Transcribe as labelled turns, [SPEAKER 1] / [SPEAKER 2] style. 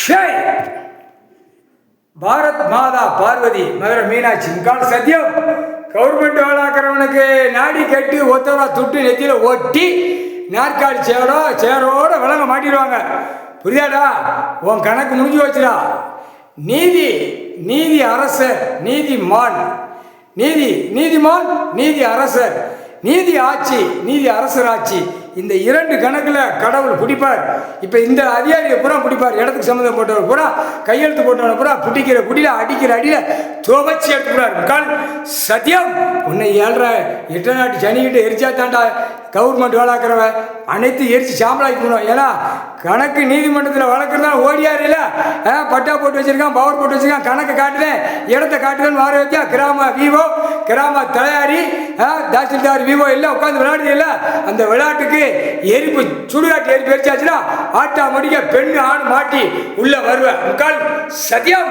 [SPEAKER 1] ஷய் பாரத் மாதா பார்வதி மதுரை மீனாட்சி முக்கால் சத்தியம். கவர்மெண்ட் வேளாக்கிறவனுக்கு நாடி கட்டி ஒத்தவா துட்டு நெத்தியில் ஒட்டி நாற்காலி சேரோட விலங்க மாட்டிடுவாங்க. புரியாதா? உன் கணக்கு முடிஞ்சு வச்சுடா. நீதி அரசர், நீதிமான், நீதிமான், நீதி அரசர், நீதி ஆட்சி, நீதி அரசர் ஆட்சி. இந்த இரண்டு கணக்கில் கடவுள் பிடிப்பார். இப்போ இந்த அதிகாரியை பூரா பிடிப்பார். இடத்துக்கு சம்மந்தம் போட்டவர் பூரா, கையெழுத்து போட்டவனை பூரா பிடிக்கிற குடியில் அடிக்கிற அடியில் துவச்சி எடுத்துக்கிறார். முக்கால் சத்தியம். உன்னை 7.5 நாட்டு சனிக்கிட்டு எரிச்சா தாண்டா கவர்மெண்ட் வேளாக்கிறவன் அனைத்து எரிச்சு சாம்பலாக்கி போடுவோம். ஏன்னா கணக்கு நீதிமன்றத்தில் வளர்க்குறதா ஓடியாரு இல்லை, பட்டா போட்டு வச்சிருக்கான், பவர் போட்டு வச்சிருக்கான், கணக்கு காட்டுதேன், இடத்த காட்டுதேன்னு வார வைக்கா. கிராம விவோ, கிராம தலையாரி, தாசில்தார் விவோ எல்லாம் உட்காந்து விளையாடுது இல்லை. அந்த விளையாட்டுக்கு எரிப்பு சுடுகாட்டு எரிப்பு எரிச்சாச்சுன்னா ஆட்டா மடிக்க பெண்ணு ஆண் மாட்டி உள்ள வருவேன். முக்கால் சத்தியம்.